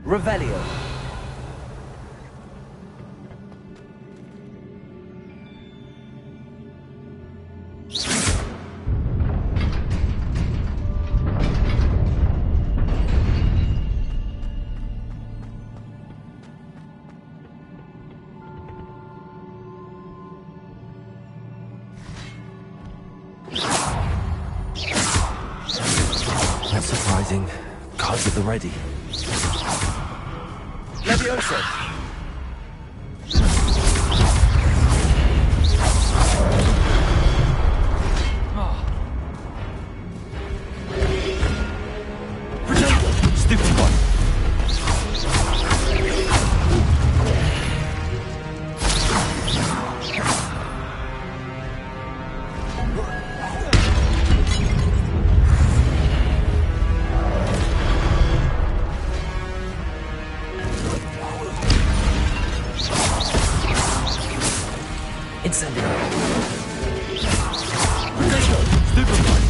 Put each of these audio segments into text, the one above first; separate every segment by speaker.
Speaker 1: Revelio.
Speaker 2: That's surprising. Cards at the ready.
Speaker 1: Levioso.
Speaker 2: Stupid one.
Speaker 1: Incendio.
Speaker 2: Stupid one.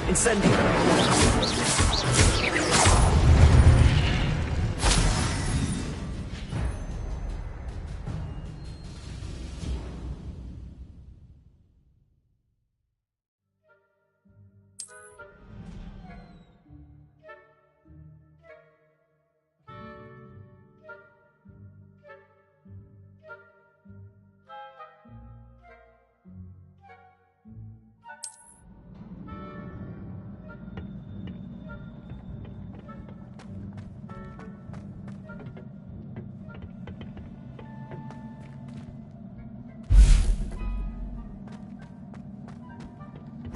Speaker 1: Incendio.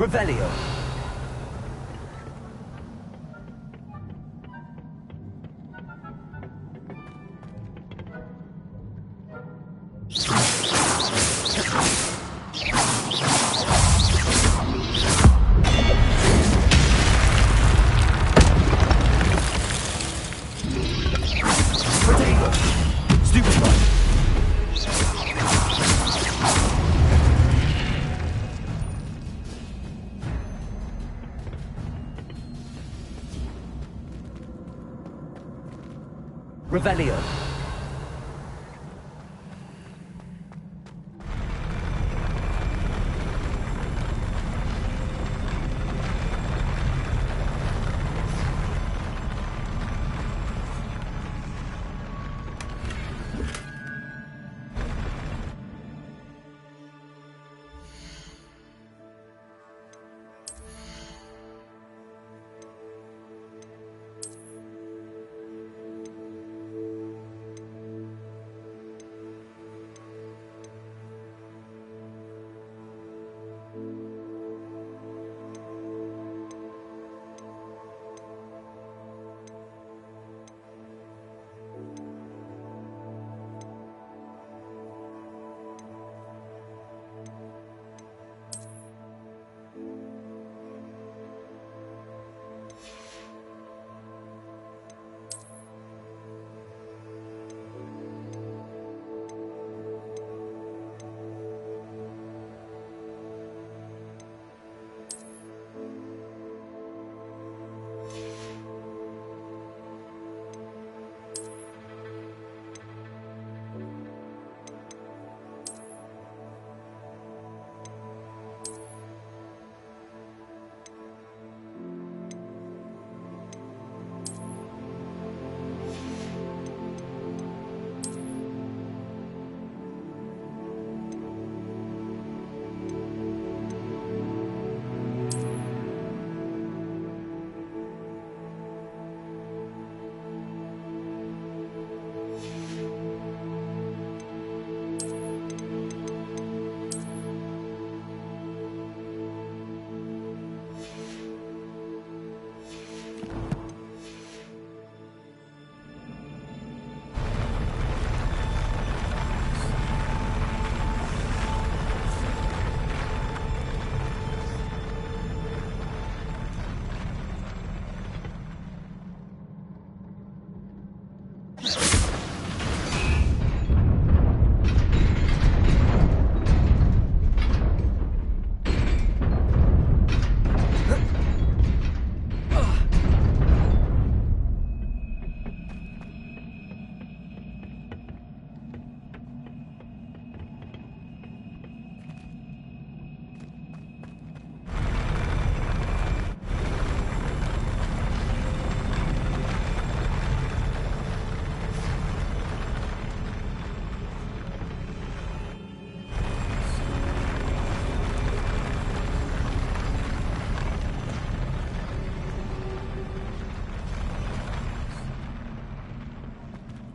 Speaker 1: Revelio. Protego.
Speaker 2: Stupid one.
Speaker 1: Revelio.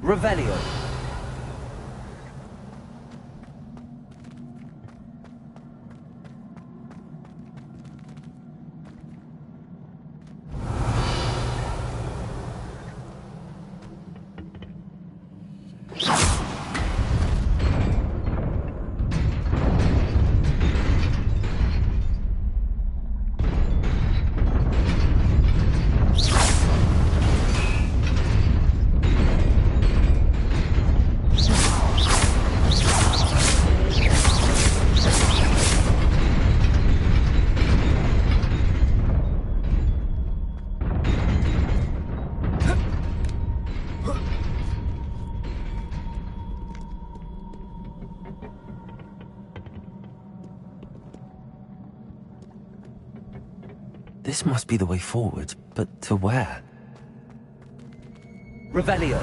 Speaker 1: Revelio.
Speaker 2: This must be the way forward, but to where?
Speaker 1: Revelio.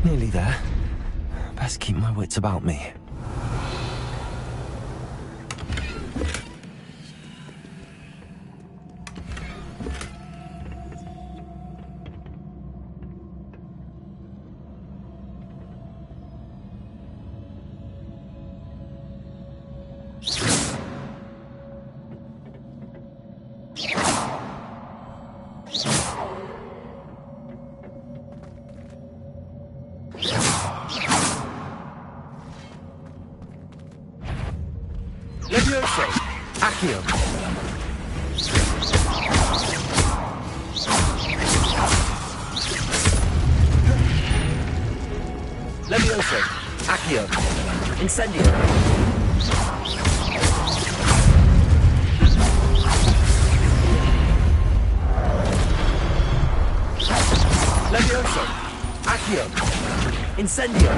Speaker 2: Nearly there. Best keep my wits about me.
Speaker 1: Levioso. Accio. Levioso. Accio. Incendio. Levioso. Accio. Incendio.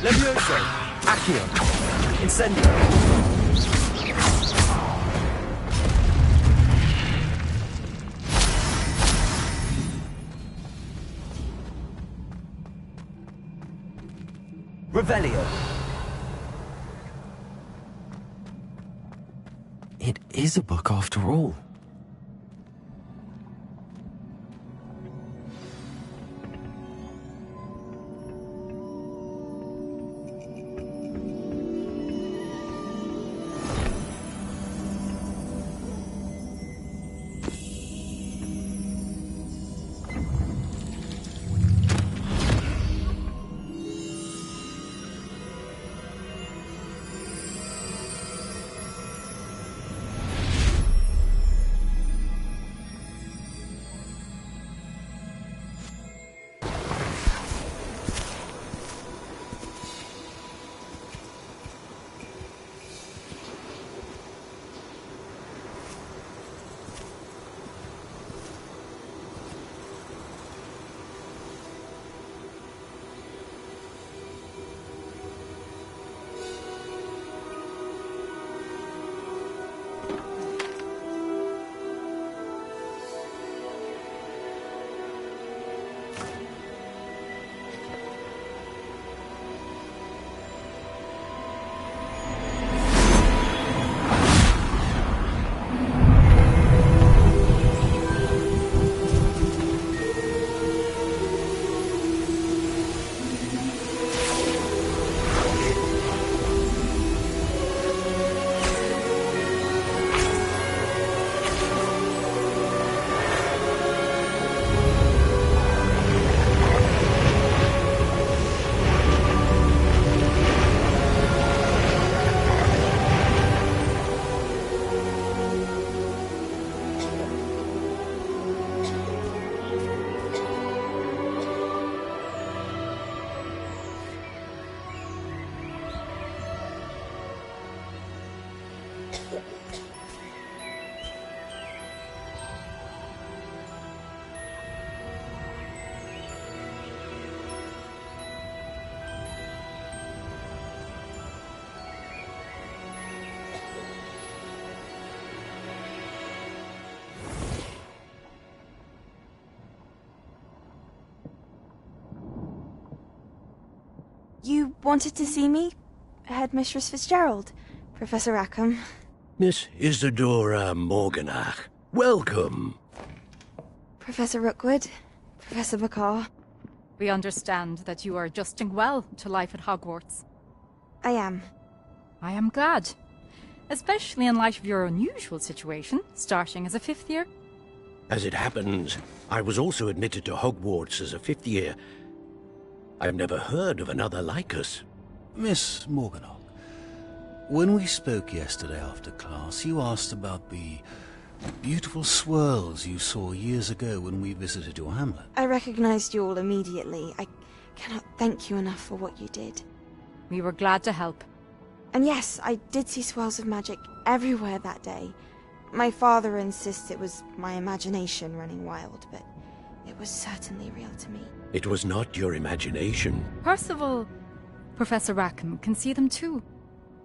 Speaker 1: Levioso. Accio. Incendio. Revelio.
Speaker 2: It is a book after all.
Speaker 3: You wanted to see me? Headmistress Fitzgerald, Professor Rackham.
Speaker 4: Miss Isadora Morganach, welcome.
Speaker 3: Professor Rookwood, Professor Bakar.
Speaker 5: We understand that you are adjusting well to life at Hogwarts.
Speaker 3: I am.
Speaker 5: I am glad. Especially in light of your unusual situation, starting as a 5th year.
Speaker 4: As it happens, I was also admitted to Hogwarts as a 5th year. I've never heard of another like us.
Speaker 6: Miss Morganach, when we spoke yesterday after class, you asked about the beautiful swirls you saw years ago when we visited your hamlet.
Speaker 3: I recognized you all immediately. I cannot thank you enough for what you did.
Speaker 5: We were glad to help.
Speaker 3: And yes, I did see swirls of magic everywhere that day. My father insists it was my imagination running wild, but it was certainly real to me.
Speaker 4: It was not your imagination.
Speaker 5: Percival, Professor Rackham can see them too.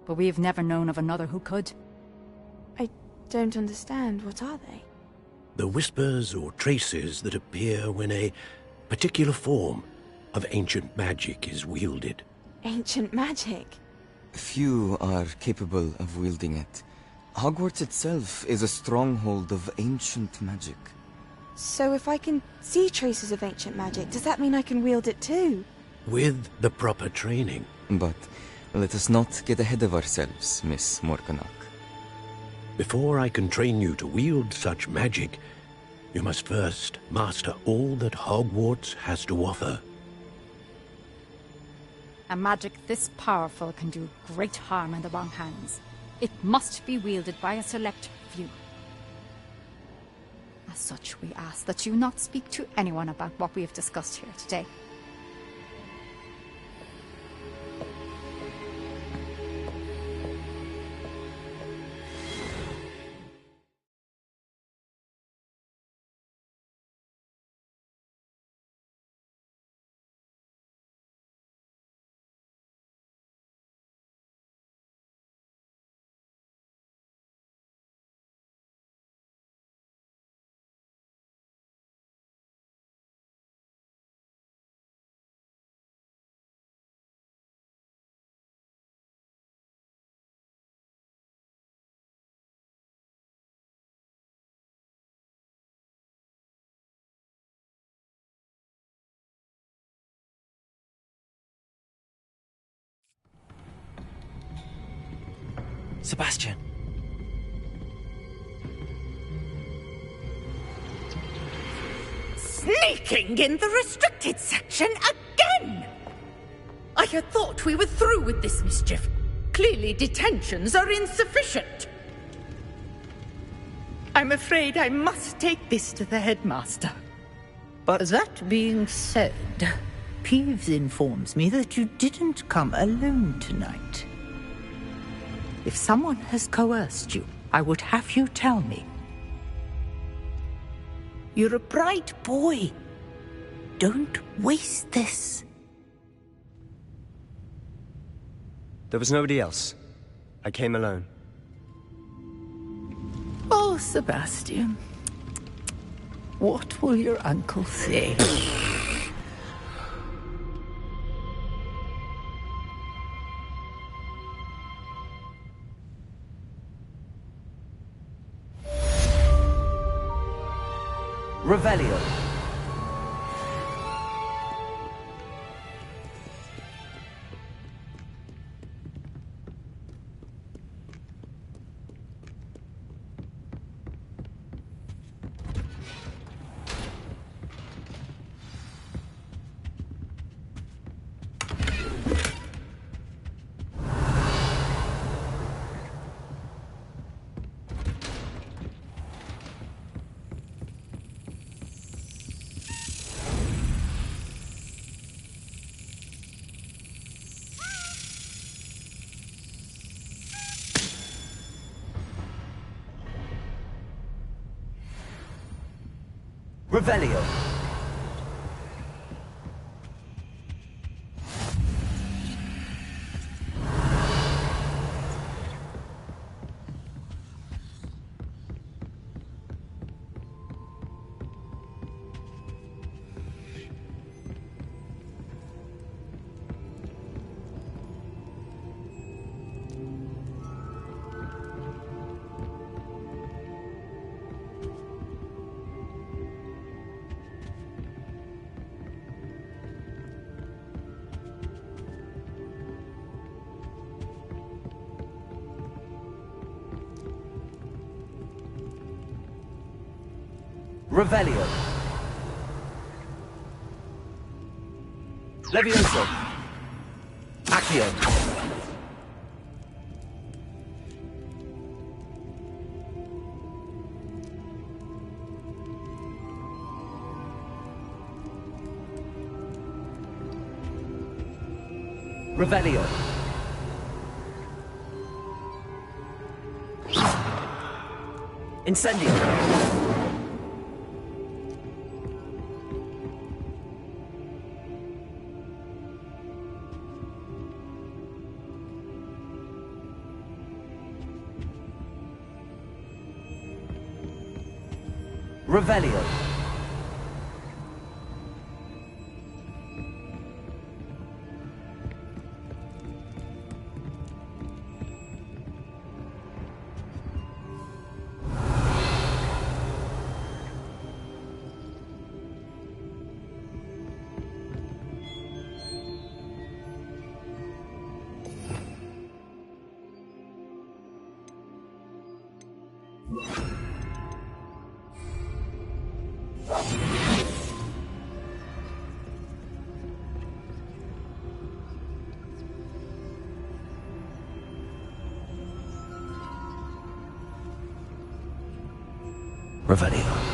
Speaker 5: But we have never known of another who could.
Speaker 3: I don't understand. What are they?
Speaker 4: The whispers or traces that appear when a particular form of ancient magic is wielded.
Speaker 3: Ancient magic?
Speaker 2: Few are capable of wielding it. Hogwarts itself is a stronghold of ancient magic.
Speaker 3: So if I can see traces of ancient magic, does that mean I can wield it too?
Speaker 4: With the proper training.
Speaker 2: But let us not get ahead of ourselves, Miss Morganach.
Speaker 4: Before I can train you to wield such magic, you must first master all that Hogwarts has to offer.
Speaker 5: A magic this powerful can do great harm in the wrong hands. It must be wielded by a select few. As such, we ask that you not speak to anyone about what we have discussed here today.
Speaker 2: Sebastian!
Speaker 7: Sneaking in the restricted section again! I had thought we were through with this mischief. Clearly detentions are insufficient. I'm afraid I must take this to the headmaster.
Speaker 8: But that being said, Peeves informs me that you didn't come alone tonight. If someone has coerced you, I would have you tell me. You're a bright boy. Don't waste this.
Speaker 9: There was nobody else. I came alone.
Speaker 8: Oh, Sebastian. What will your uncle say?
Speaker 1: Revelio. Revelio. Revelio. Levioso. Accio. Revelio. Incendio. Revelio. Revelio.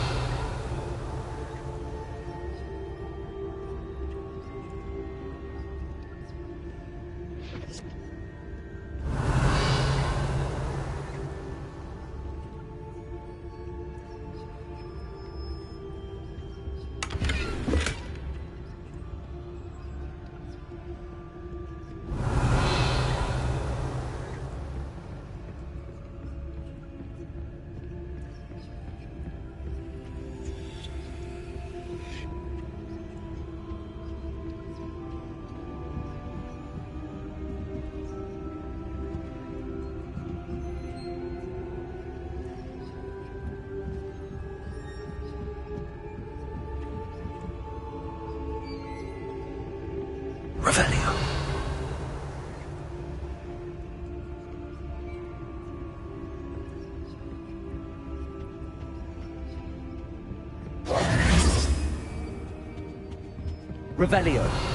Speaker 1: Revelio. Revelio.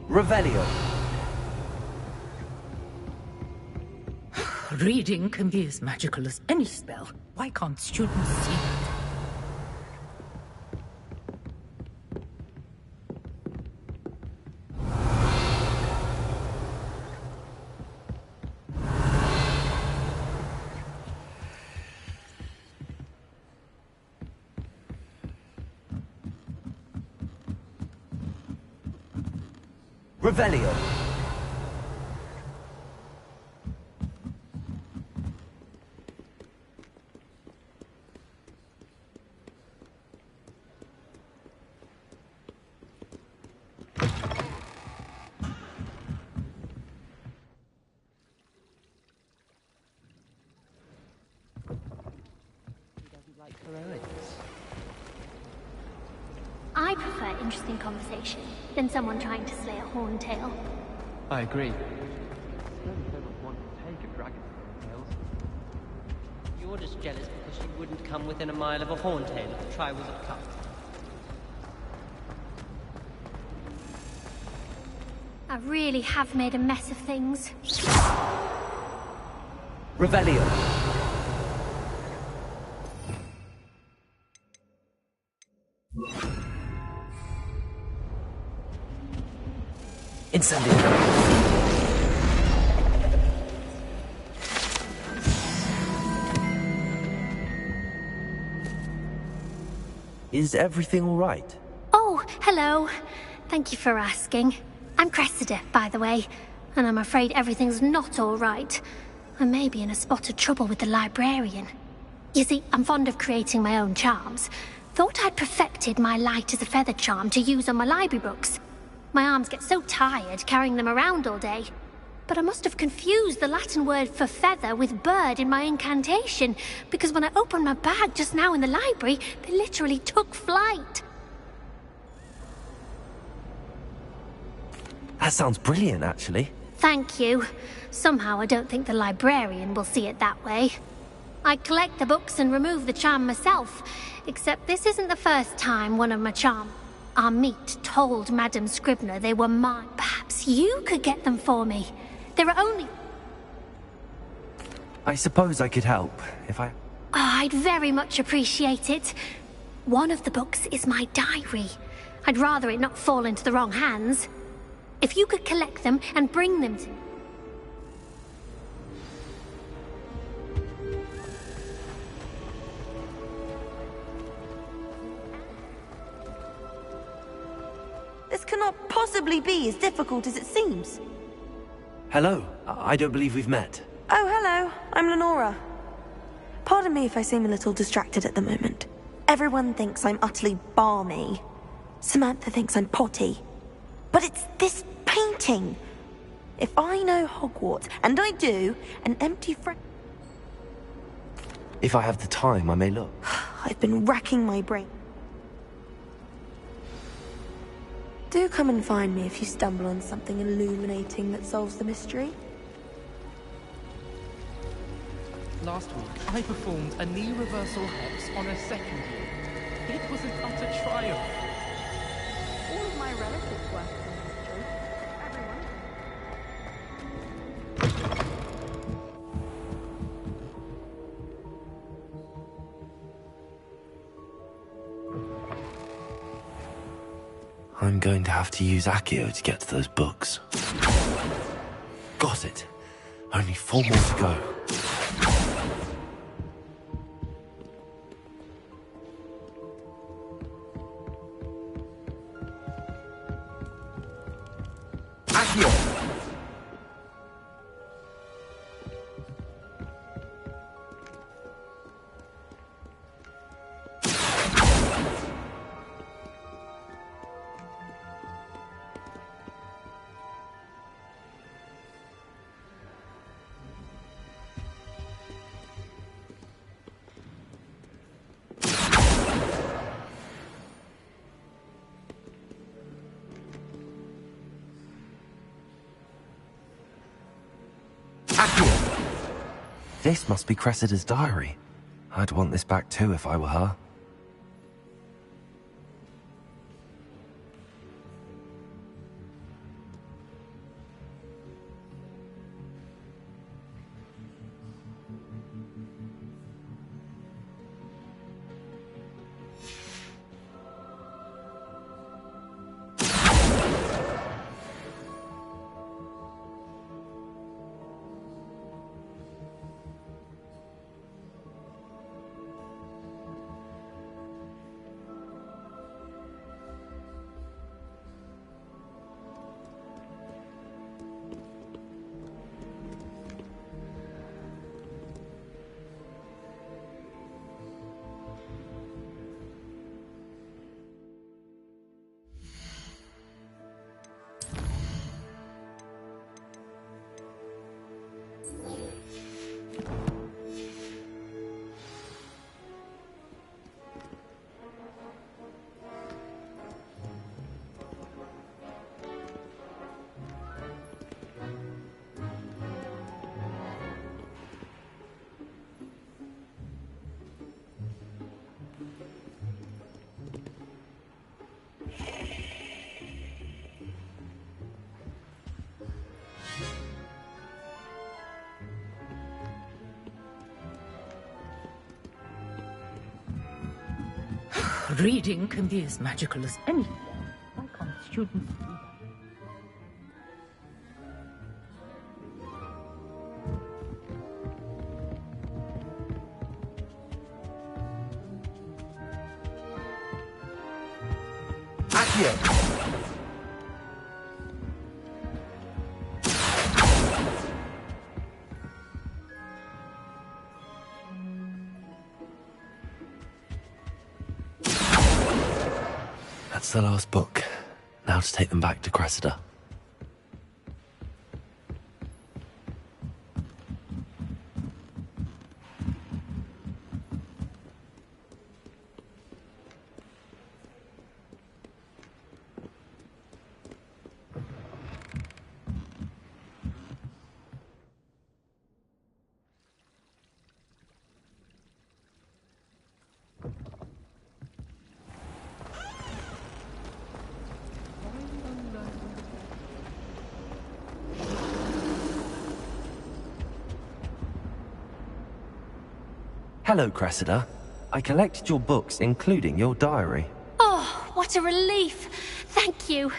Speaker 1: Revelio.
Speaker 8: Reading can be as magical as any spell. Why can't students see that?
Speaker 1: Revelio.
Speaker 10: I prefer interesting conversation than someone trying to slay a horntail.
Speaker 11: I agree. Certainly don't want to take a dragon tales. You're just jealous because she wouldn't come within a mile of a horntail if the Triwizard Cup.
Speaker 10: I really have made a mess of things.
Speaker 1: Revelio. Incendio. Is everything all right?
Speaker 10: Oh, hello. Thank you for asking. I'm Cressida, by the way, and I'm afraid everything's not all right. I may be in a spot of trouble with the librarian. You see, I'm fond of creating my own charms. Thought I'd perfected my light as a feather charm to use on my library books. My arms get so tired carrying them around all day. But I must have confused the Latin word for feather with bird in my incantation, because when I opened my bag just now in the library, they literally took flight.
Speaker 1: That sounds brilliant, actually.
Speaker 10: Thank you. Somehow I don't think the librarian will see it that way. I collect the books and remove the charm myself, except this isn't the first time one of my charm. Our meet told Madame Scribner they were mine. Perhaps you could get them for me. There are only...
Speaker 1: I suppose I could help, if I...
Speaker 10: Oh, I'd very much appreciate it. One of the books is my diary. I'd rather it not fall into the wrong hands. If you could collect them and bring them to...
Speaker 3: This cannot possibly be as difficult as it seems.
Speaker 1: Hello. I don't believe we've met.
Speaker 3: Oh, hello. I'm Lenora. Pardon me if I seem a little distracted at the moment. Everyone thinks I'm utterly balmy. Samantha thinks I'm potty. But it's this painting. If I know Hogwarts, and I do, an empty frame...
Speaker 1: If I have the time, I may look.
Speaker 3: I've been racking my brain. Do come and find me if you stumble on something illuminating that solves the mystery.
Speaker 12: Last week, I performed a knee reversal hex on a second year. It was an utter triumph.
Speaker 13: All of my relatives work in the mystery. Everyone.
Speaker 1: I'm going to have to use Accio to get to those books. Got it. Only 4 more to go. Accio! This must be Cressida's diary. I'd want this back too if I were her.
Speaker 8: Reading can be as magical as anything. Why can't students do that?
Speaker 1: That's the last book. Now to take them back to Cressida. Hello, Cressida. I collected your books, including your diary.
Speaker 10: Oh, what a relief. Thank you.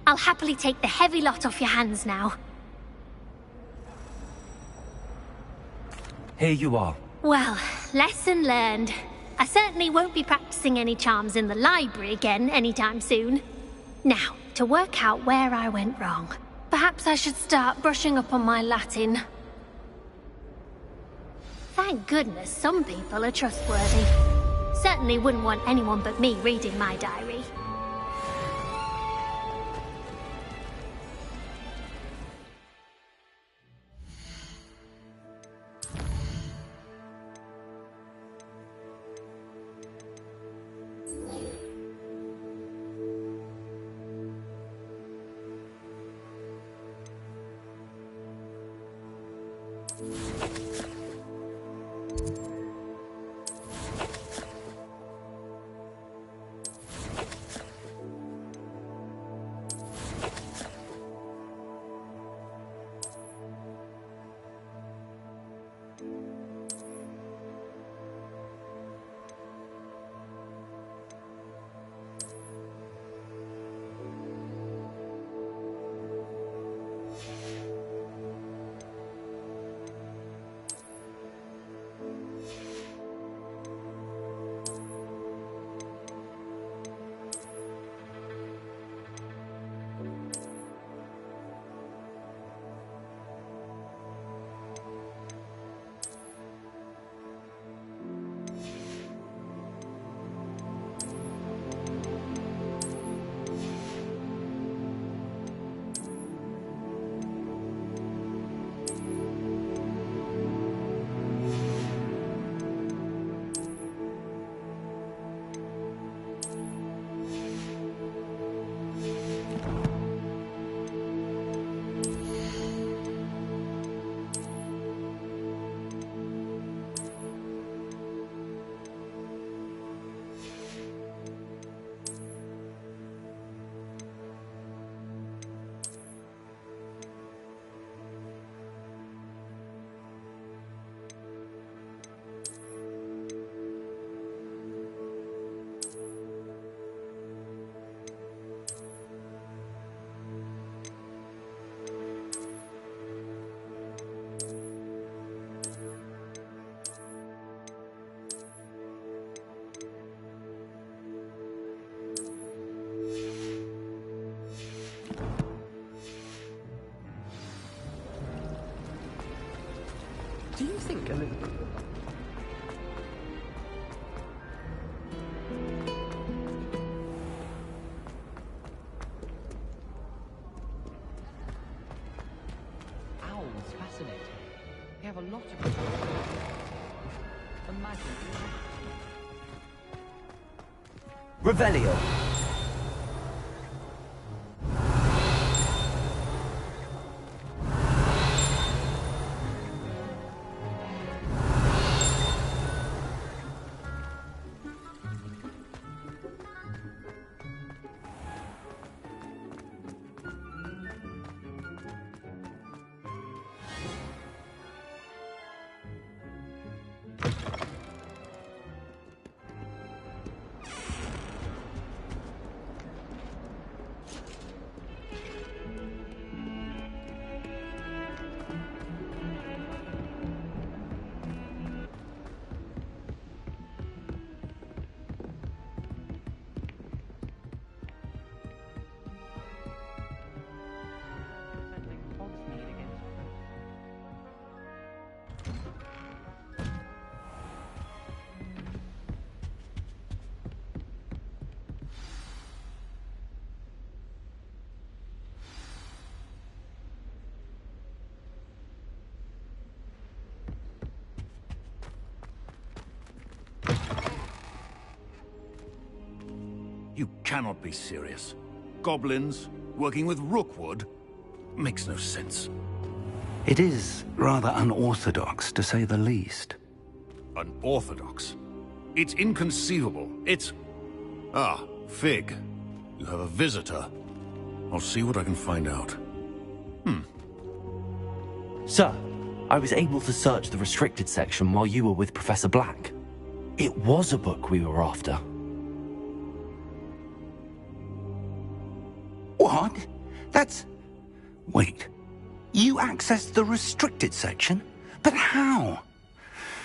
Speaker 10: I'll happily take the heavy lot off your hands now.
Speaker 1: Here you are.
Speaker 10: Well, lesson learned. I certainly won't be practicing any charms in the library again anytime soon. Now, to work out where I went wrong. Perhaps I should start brushing up on my Latin. Thank goodness some people are trustworthy. Certainly wouldn't want anyone but me reading my diary.
Speaker 11: Do you think a little... Owls fascinate me. They have a lot of... Imagine...
Speaker 1: Revelio.
Speaker 6: You cannot be serious. Goblins, working with Rookwood? Makes no sense.
Speaker 14: It is rather unorthodox, to say the least.
Speaker 6: Unorthodox? It's inconceivable. It's... Ah, Fig. You have a visitor. I'll see what I can find out.
Speaker 1: Sir, I was able to search the restricted section while you were with Professor Black. It was a book we were after.
Speaker 14: What? That's... Wait. You accessed the restricted section? But how?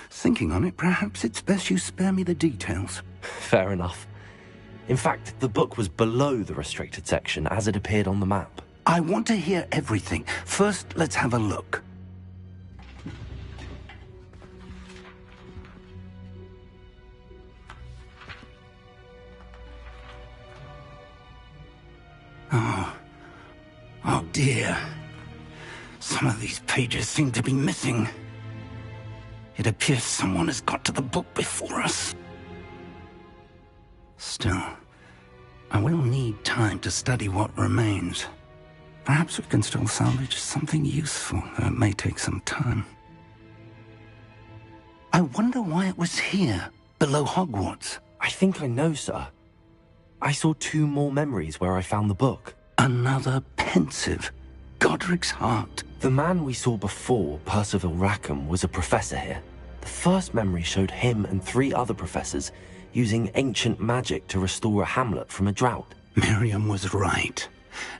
Speaker 14: Thinking on it, perhaps it's best you spare me the details.
Speaker 1: Fair enough. In fact, the book was below the restricted section as it appeared on the map.
Speaker 14: I want to hear everything. First, let's have a look. Oh dear. Some of these pages seem to be missing. It appears someone has got to the book before us. Still, I will need time to study what remains. Perhaps we can still salvage something useful, though it may take some time. I wonder why it was here, below Hogwarts.
Speaker 1: I think I know, sir. I saw 2 more memories where I found the book.
Speaker 14: Another pensive. Godric's heart.
Speaker 1: The man we saw before, Percival Rackham, was a professor here. The first memory showed him and 3 other professors using ancient magic to restore a hamlet from a drought.
Speaker 14: Miriam was right.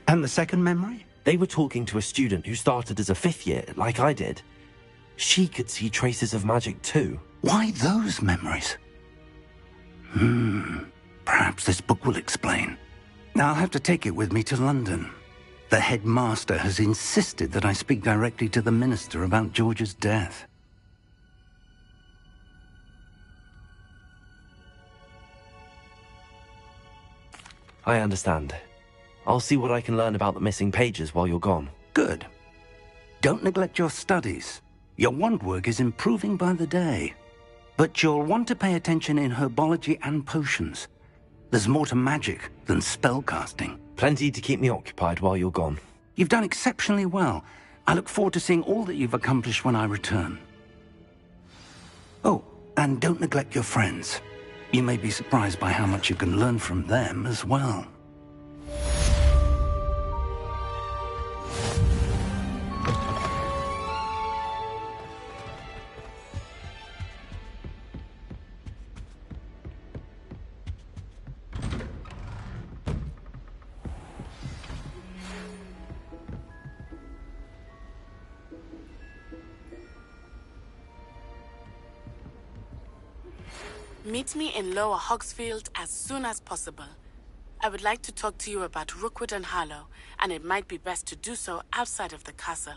Speaker 14: And the second memory?
Speaker 1: They were talking to a student who started as a 5th year, like I did. She could see traces of magic too.
Speaker 14: Why those memories? Perhaps this book will explain. I'll have to take it with me to London. The headmaster has insisted that I speak directly to the minister about George's death.
Speaker 1: I understand. I'll see what I can learn about the missing pages while you're gone.
Speaker 14: Good. Don't neglect your studies. Your wand work is improving by the day. But you'll want to pay attention in herbology and potions. There's more to magic than spellcasting.
Speaker 1: Plenty to keep me occupied while you're gone.
Speaker 14: You've done exceptionally well. I look forward to seeing all that you've accomplished when I return. Oh, and don't neglect your friends. You may be surprised by how much you can learn from them as well.
Speaker 15: Meet me in Lower Hogsfield as soon as possible. I would like to talk to you about Rookwood and Harlow, and it might be best to do so outside of the castle.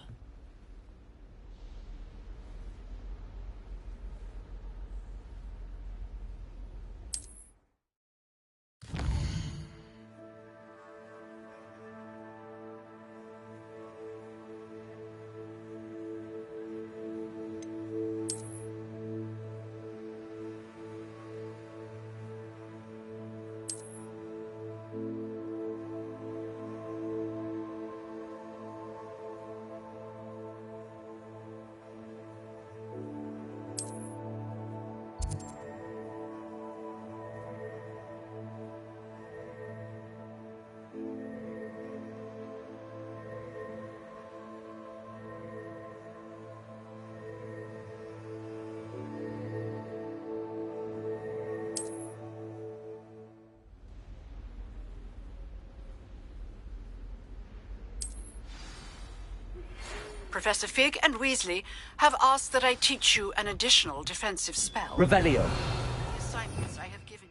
Speaker 16: Professor Fig and Weasley have asked that I teach you an additional defensive spell.
Speaker 1: Revelio.
Speaker 16: The assignments I have given.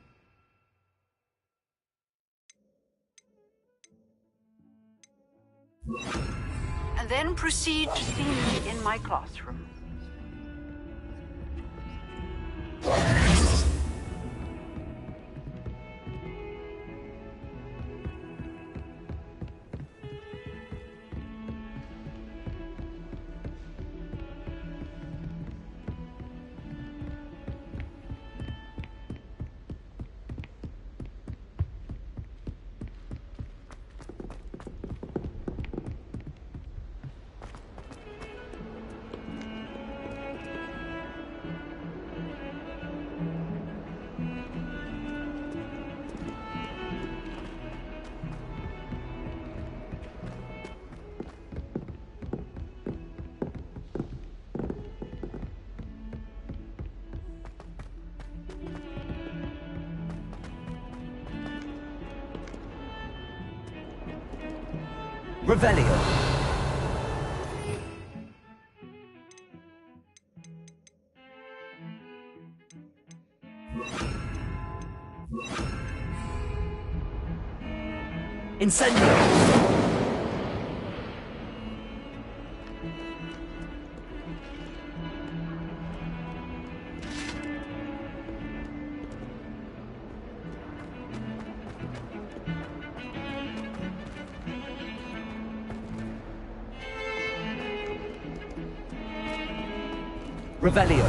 Speaker 16: And then proceed to see me in my classroom.
Speaker 1: Revelio. Incendio. Revelio.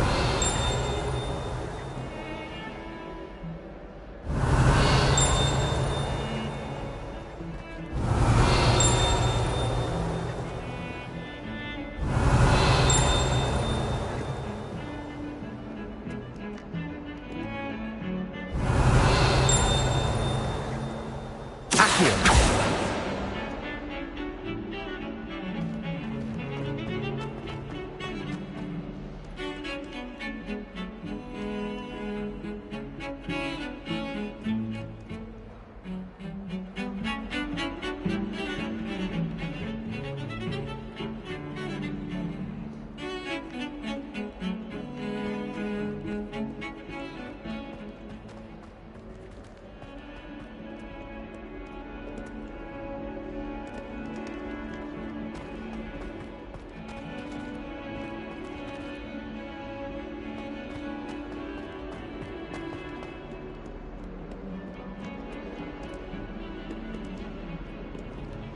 Speaker 1: Accio.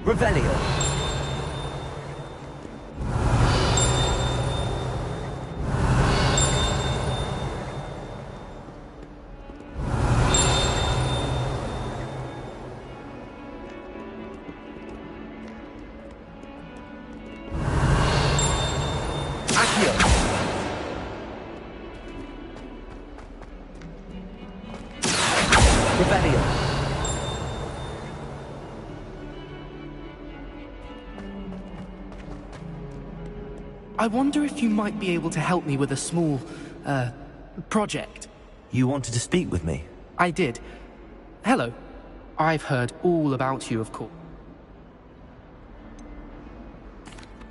Speaker 1: Revelio. Accio. Revelio.
Speaker 12: I wonder if you might be able to help me with a small, project.
Speaker 1: You wanted to speak with me?
Speaker 12: I did. Hello. I've heard all about you, of course.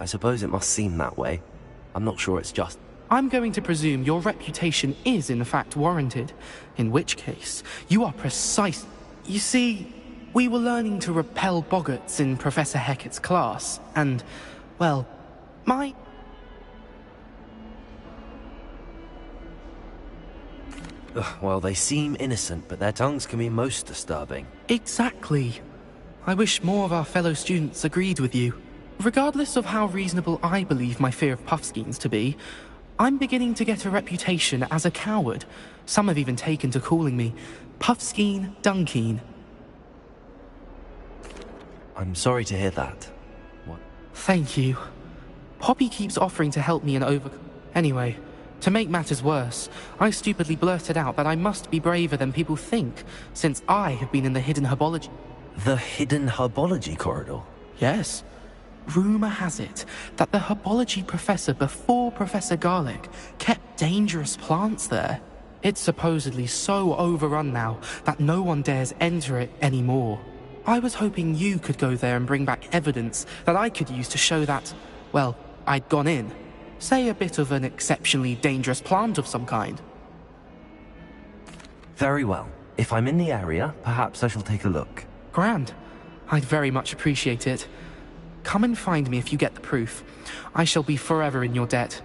Speaker 1: I suppose it must seem that way. I'm not sure it's just...
Speaker 12: I'm going to presume your reputation is in fact warranted, in which case, you are precise. You see, we were learning to repel boggarts in Professor Hecat's class, and, well, my...
Speaker 1: Well, they seem innocent, but their tongues can be most disturbing.
Speaker 12: Exactly. I wish more of our fellow students agreed with you. Regardless of how reasonable I believe my fear of Puffskeins to be, I'm beginning to get a reputation as a coward. Some have even taken to calling me Puffskeen Dunkeen.
Speaker 1: I'm sorry to hear that. What?
Speaker 12: Thank you. Poppy keeps offering to help me and Anyway, to make matters worse, I stupidly blurted out that I must be braver than people think, since I have been in the hidden herbology...
Speaker 1: The hidden herbology corridor?
Speaker 12: Yes. Rumour has it that the herbology professor before Professor Garlic kept dangerous plants there. It's supposedly so overrun now that no one dares enter it anymore. I was hoping you could go there and bring back evidence that I could use to show that, well, I'd gone in. Say a bit of an exceptionally dangerous plant of some kind.
Speaker 1: Very well. If I'm in the area, perhaps I shall take a look.
Speaker 12: Grand. I'd very much appreciate it. Come and find me if you get the proof. I shall be forever in your debt.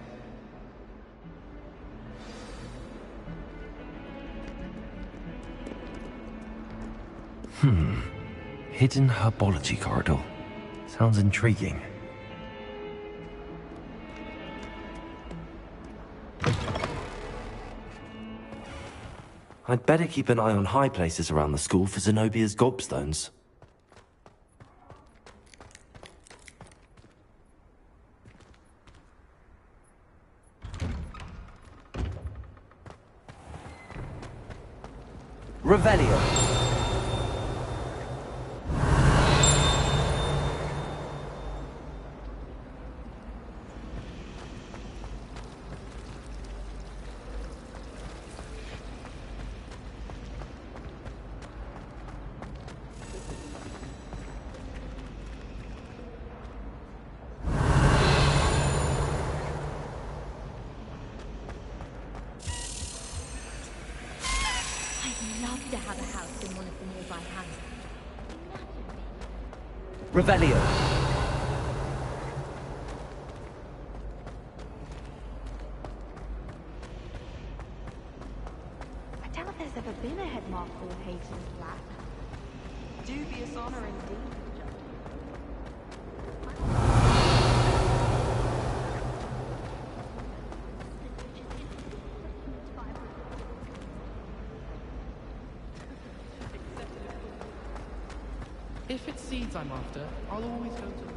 Speaker 1: Hidden herbology corridor. Sounds intriguing. I'd better keep an eye on high places around the school for Zenobia's gobstones. Revelio.
Speaker 17: love to have a house in one of the nearby hamlets.
Speaker 9: Revelio.
Speaker 13: I doubt there's ever been a headmaster with Hayton's black. Dubious honor indeed.
Speaker 12: If it's seeds I'm after, I'll always go to the